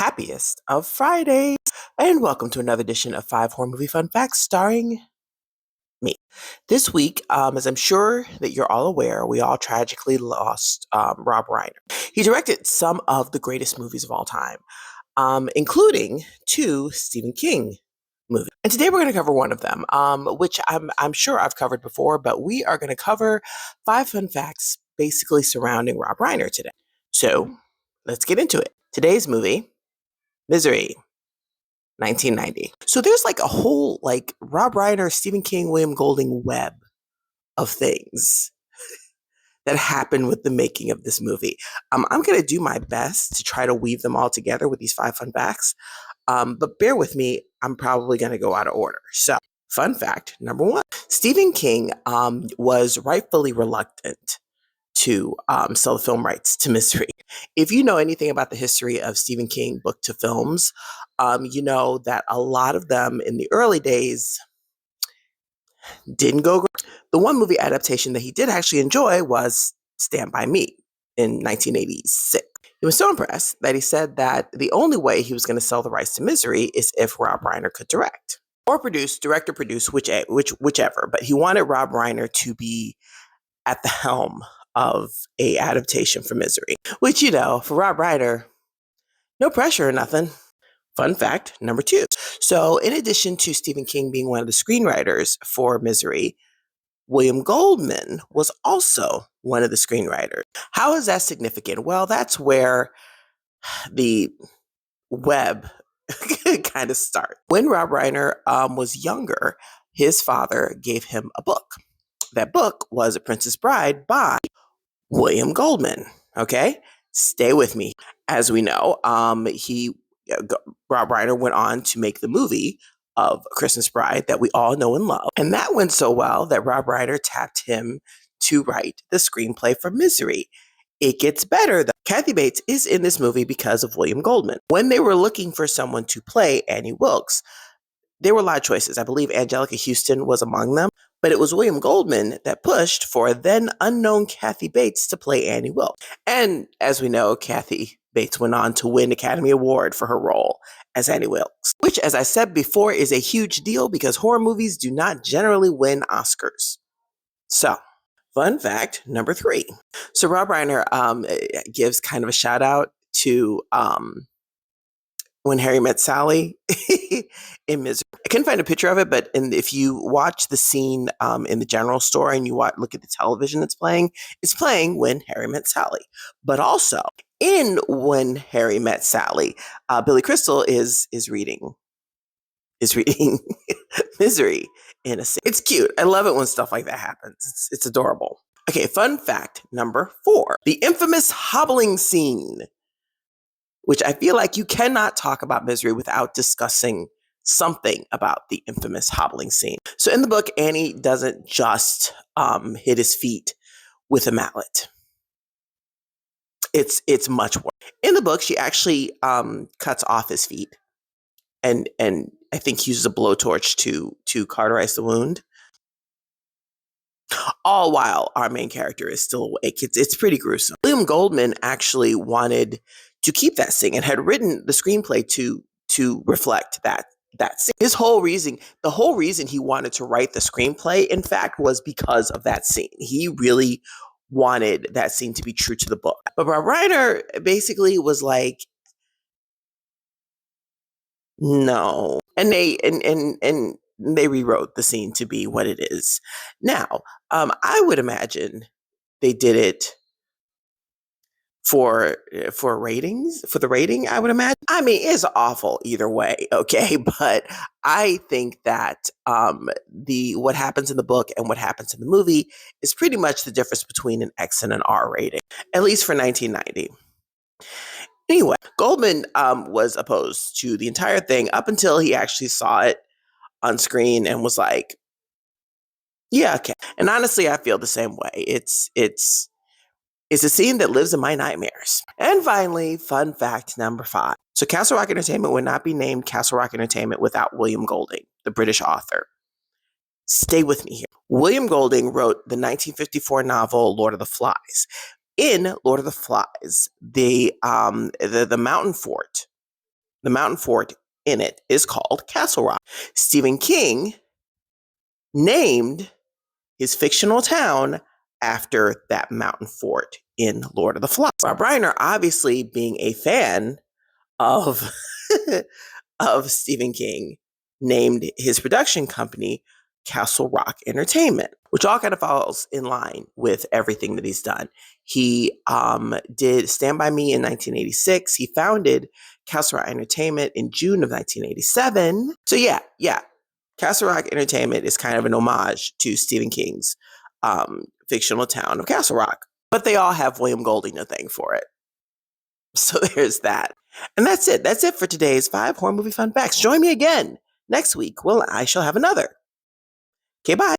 happiest of Fridays, and welcome to another edition of Five Horror Movie Fun Facts starring me. This week, as I'm sure that you're all aware, we all tragically lost Rob Reiner. He directed some of the greatest movies of all time, including two Stephen King movies. And today we're going to cover one of them, which I'm sure I've covered before, but we are going to cover five fun facts basically surrounding Rob Reiner today. So let's get into it. Today's movie, Misery, 1990. So there's like a whole Rob Reiner, Stephen King, William Golding web of things that happened with the making of this movie. I'm going to do my best to try to weave them all together with these five fun facts. But bear with me, I'm probably going to go out of order. So, fun fact number one, Stephen King was rightfully reluctant to sell the film rights to Misery. If you know anything about the history of Stephen King book to films, you know that a lot of them in the early days didn't go great. The one movie adaptation that he did actually enjoy was Stand By Me in 1986. He was so impressed that he said that the only way he was going to sell the rights to Misery is if Rob Reiner could direct or produce, direct or produce, whichever. But he wanted Rob Reiner to be at the helm of a adaptation for Misery, which, you know, for Rob Reiner, no pressure or nothing. Fun fact number two. So in addition to Stephen King being one of the screenwriters for Misery, William Goldman was also one of the screenwriters. How is that significant? Well, that's where the web kind of starts. When Rob Reiner was younger, his father gave him a book. That book was A Princess Bride by William Goldman. Okay, stay with me. As we know, Rob Reiner went on to make the movie of Christmas Bride that we all know and love, and that went so well that Rob Reiner tapped him to write the screenplay for Misery. It gets better though. Kathy Bates is in this movie because of William Goldman. When they were looking for someone to play Annie Wilkes, there were a lot of choices. I believe Angelica Houston was among them, but it was William Goldman that pushed for then unknown Kathy Bates to play Annie Wilkes. And as we know, Kathy Bates went on to win Academy Award for her role as Annie Wilkes, which, as I said before, is a huge deal because horror movies do not generally win Oscars. So, fun fact number three. So Rob Reiner gives kind of a shout out to When Harry Met Sally in Misery. I couldn't find a picture of it, but if you watch the scene in the general store and you look at the television that's playing, it's playing When Harry Met Sally. But also in When Harry Met Sally, Billy Crystal is reading Misery in a scene. It's cute. I love it when stuff like that happens. It's adorable. Okay, fun fact number four: the infamous hobbling scene, which I feel like you cannot talk about Misery without discussing something about the infamous hobbling scene. So in the book, Annie doesn't just hit his feet with a mallet. It's much worse. In the book, she actually cuts off his feet and I think uses a blowtorch to cauterize the wound. All while our main character is still awake. It's pretty gruesome. William Goldman actually wanted to keep that scene and had written the screenplay to reflect that scene. The whole reason he wanted to write the screenplay, in fact, was because of that scene. He really wanted that scene to be true to the book. But Rob Reiner basically was like, no. And they rewrote the scene to be what it is. Now, I would imagine they did it for ratings, for the rating, I would imagine. I mean, it's awful either way, okay? But I think that what happens in the book and what happens in the movie is pretty much the difference between an X and an R rating, at least for 1990. Anyway, Goldman was opposed to the entire thing up until he actually saw it on screen and was like, yeah, okay. And honestly, I feel the same way. It's a scene that lives in my nightmares. And finally, fun fact number five. So Castle Rock Entertainment would not be named Castle Rock Entertainment without William Golding, the British author. Stay with me here. William Golding wrote the 1954 novel Lord of the Flies. In Lord of the Flies, the mountain fort the mountain fort in it is called Castle Rock. Stephen King named his fictional town after that mountain fort in Lord of the Flies. Rob Reiner, obviously being a fan of of Stephen King, named his production company Castle Rock Entertainment, which all kind of falls in line with everything that he's done. He did Stand By Me in 1986. He founded Castle Rock Entertainment in June of 1987. So yeah, Castle Rock Entertainment is kind of an homage to Stephen King's fictional town of Castle Rock. But they all have William Golding to thank for it. So there's that. And that's it. That's it for today's 5 horror movie fun facts. Join me again next week. Well, I shall have another. Okay, bye.